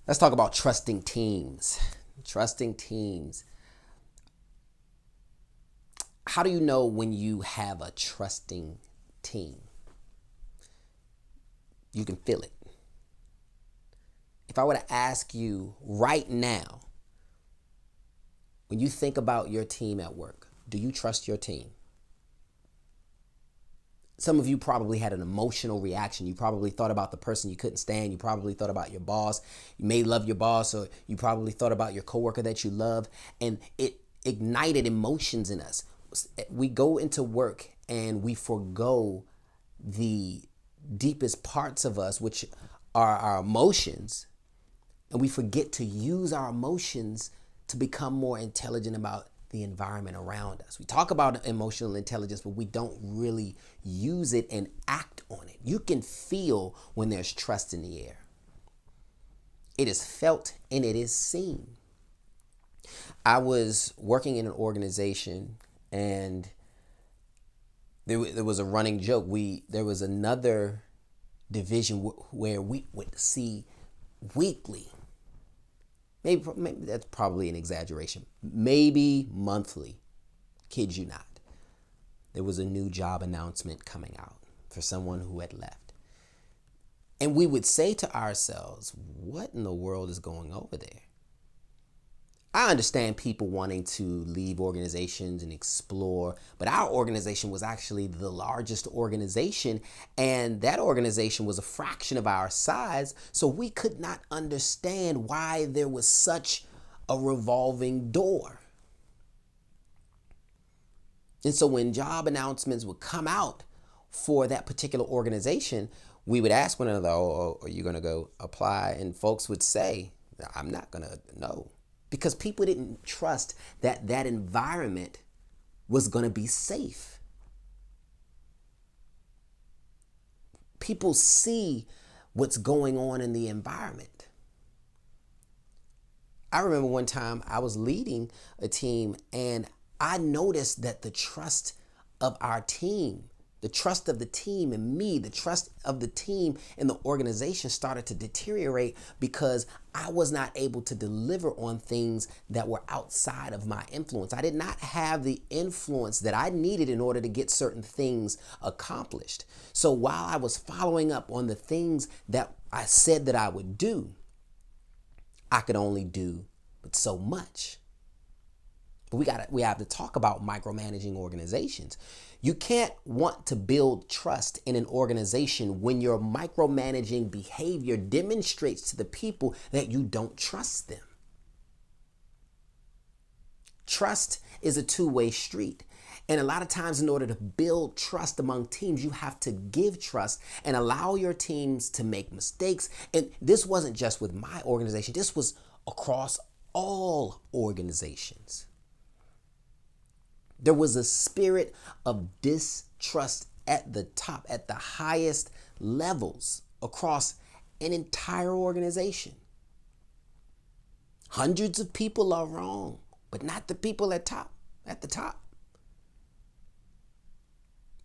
Let's talk about trusting teams. Trusting teams. How do you know when you have a trusting team? You can feel it. If I were to ask you right now, when you think about your team at work, do you trust your team? Some of you probably had an emotional reaction. You probably thought about the person you couldn't stand. You probably thought about your boss. You may love your boss, or you probably thought about your coworker that you love, and it ignited emotions in us. We go into work and we forego the deepest parts of us, which are our emotions, and we forget to use our emotions to become more intelligent about the environment around us. We talk about emotional intelligence, but we don't really use it and act on it. You can feel when there's trust in the air. It is felt and it is seen. I was working in an organization, and there was a running joke. There was another division where we would see weekly, maybe that's probably an exaggeration, maybe monthly, kid you not, there was a new job announcement coming out for someone who had left. And we would say to ourselves, what in the world is going over there? I understand people wanting to leave organizations and explore, but our organization was actually the largest organization, and that organization was a fraction of our size, so we could not understand why there was such a revolving door. And so when job announcements would come out for that particular organization, we would ask one another, oh, are you going to go apply? And folks would say, I'm not going to, no. Because people didn't trust that that environment was going to be safe. People see what's going on in the environment. I remember one time I was leading a team, and I noticed that the trust of our team, the trust of the team in me, the trust of the team in the organization started to deteriorate because I was not able to deliver on things that were outside of my influence. I did not have the influence that I needed in order to get certain things accomplished. So while I was following up on the things that I said that I would do, I could only do but so much. But we have to talk about micromanaging organizations. You can't want to build trust in an organization when your micromanaging behavior demonstrates to the people that you don't trust them. Trust is a two-way street. And a lot of times, in order to build trust among teams, you have to give trust and allow your teams to make mistakes. And this wasn't just with my organization, this was across all organizations. There was a spirit of distrust at the top, at the highest levels across an entire organization. Hundreds of people are wrong, but not the people at the top.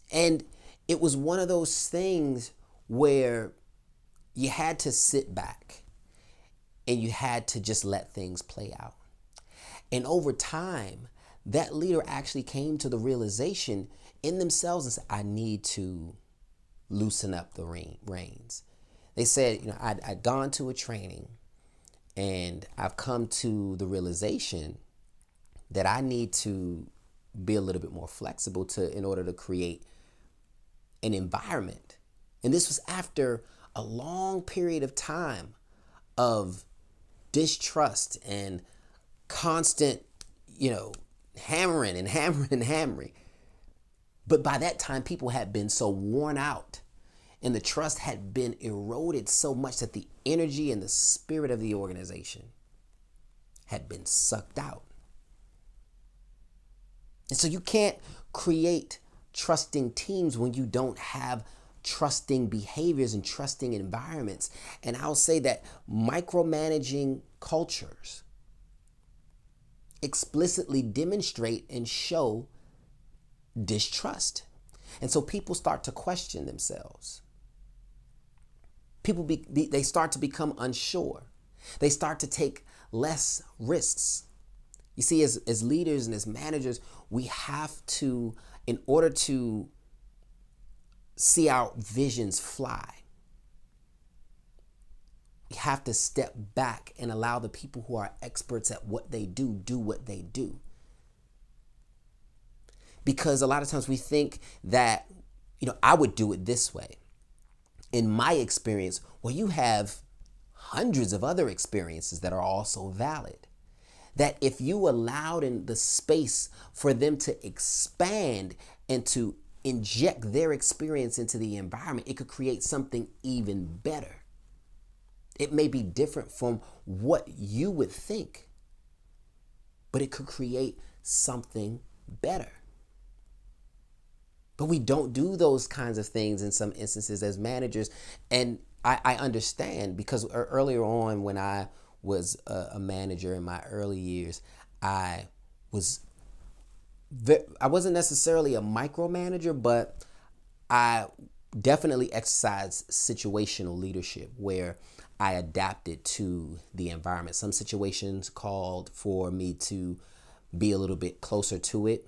And it was one of those things where you had to sit back and you had to just let things play out. And over time, that leader actually came to the realization in themselves and said, I need to loosen up the reins. They said, I'd gone to a training and I've come to the realization that I need to be a little bit more flexible in order to create an environment. And this was after a long period of time of distrust and constant, hammering and hammering and hammering. But by that time, people had been so worn out and the trust had been eroded so much that the energy and the spirit of the organization had been sucked out. And so you can't create trusting teams when you don't have trusting behaviors and trusting environments. And I'll say that micromanaging cultures explicitly demonstrate and show distrust. And so people start to question themselves. They start to become unsure. They start to take less risks. You see, as leaders and as managers, we have to, in order to see our visions fly, we have to step back and allow the people who are experts at what they do what they do. Because a lot of times we think that, I would do it this way. In my experience, well, you have hundreds of other experiences that are also valid. That if you allowed in the space for them to expand and to inject their experience into the environment, it could create something even better. It may be different from what you would think, but it could create something better. But we don't do those kinds of things in some instances as managers. And I understand, because earlier on when I was a manager in my early years, I wasn't necessarily a micromanager, but I definitely exercised situational leadership where I adapted to the environment. Some situations called for me to be a little bit closer to it,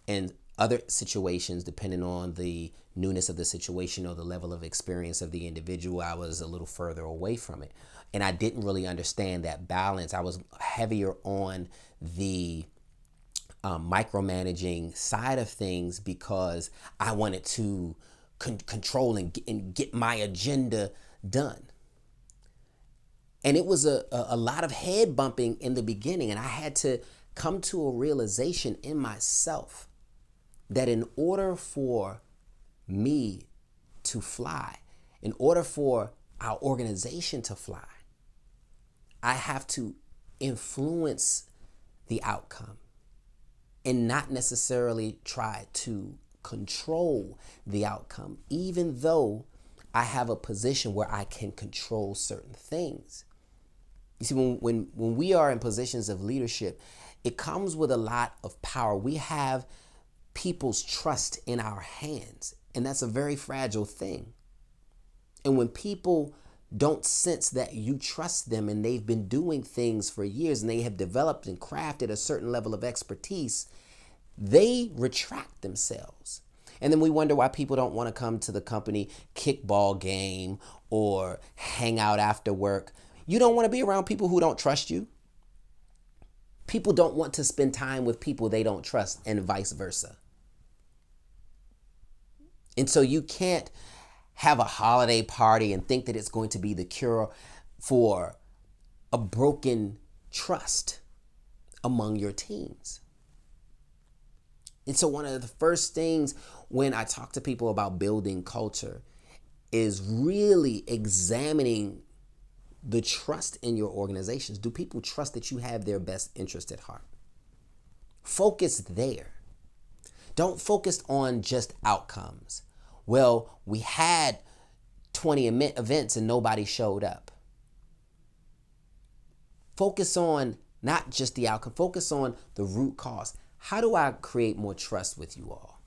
and other situations, depending on the newness of the situation or the level of experience of the individual, I was a little further away from it. And I didn't really understand that balance. I was heavier on the micromanaging side of things because I wanted to control and get my agenda done. And it was a lot of head bumping in the beginning. And I had to come to a realization in myself that in order for me to fly, in order for our organization to fly, I have to influence the outcome and not necessarily try to control the outcome, even though I have a position where I can control certain things. You see, when we are in positions of leadership, it comes with a lot of power. We have people's trust in our hands, and that's a very fragile thing. And when people don't sense that you trust them and they've been doing things for years and they have developed and crafted a certain level of expertise, they retract themselves. And then we wonder why people don't want to come to the company kickball game or hang out after work. You don't want to be around people who don't trust you. People don't want to spend time with people they don't trust, and vice versa. And so you can't have a holiday party and think that it's going to be the cure for a broken trust among your teams. And so one of the first things when I talk to people about building culture is really examining the trust in your organizations. Do people trust that you have their best interest at heart? Focus there. Don't focus on just outcomes. Well, we had 20 events and nobody showed up. Focus on not just the outcome. Focus on the root cause. How do I create more trust with you all?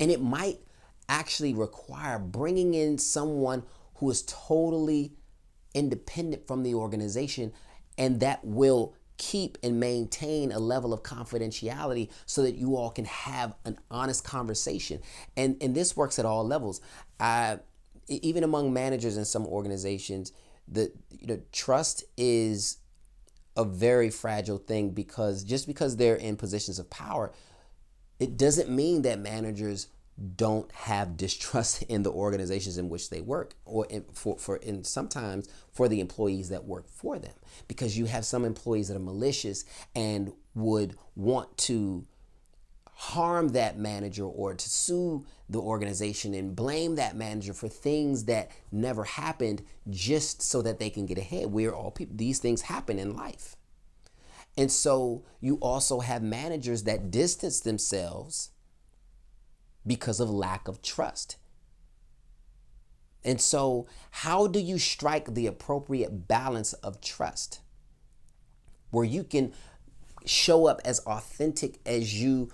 And it might actually require bringing in someone who is totally independent from the organization, and that will keep and maintain a level of confidentiality so that you all can have an honest conversation. And this works at all levels. Even among managers in some organizations, the trust is a very fragile thing, because just because they're in positions of power, it doesn't mean that managers don't have distrust in the organizations in which they work, or sometimes for the employees that work for them, because you have some employees that are malicious and would want to harm that manager or to sue the organization and blame that manager for things that never happened just so that they can get ahead. We're all people. These things happen in life. And so you also have managers that distance themselves because of lack of trust. And so how do you strike the appropriate balance of trust where you can show up as authentic as you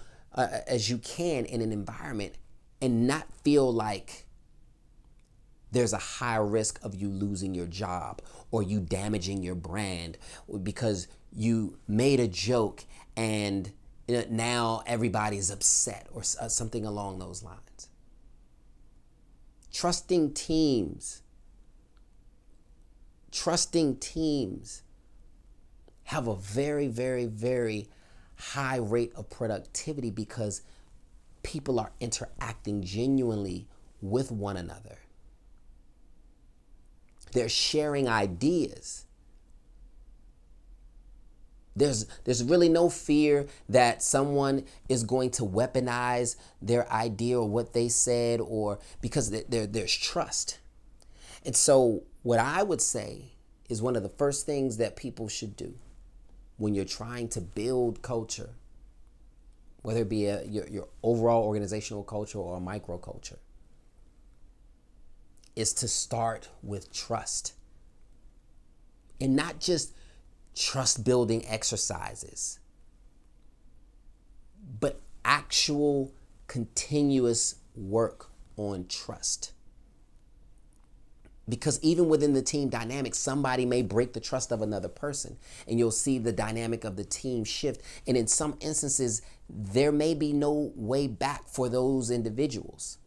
can in an environment and not feel like there's a high risk of you losing your job or you damaging your brand because you made a joke and now everybody's upset or something along those lines. Trusting teams have a very, very, very high rate of productivity because people are interacting genuinely with one another. They're sharing ideas. There's really no fear that someone is going to weaponize their idea or what they said, or because there's trust. And so what I would say is one of the first things that people should do when you're trying to build culture, whether it be your overall organizational culture or a micro culture, is to start with trust. And not just trust building exercises, but actual continuous work on trust. Because even within the team dynamic, somebody may break the trust of another person, and you'll see the dynamic of the team shift. And in some instances, there may be no way back for those individuals.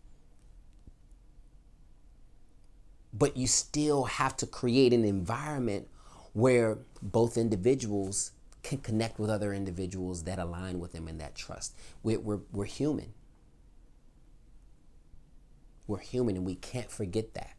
But you still have to create an environment where both individuals can connect with other individuals that align with them in that trust. We're human. We're human, and we can't forget that.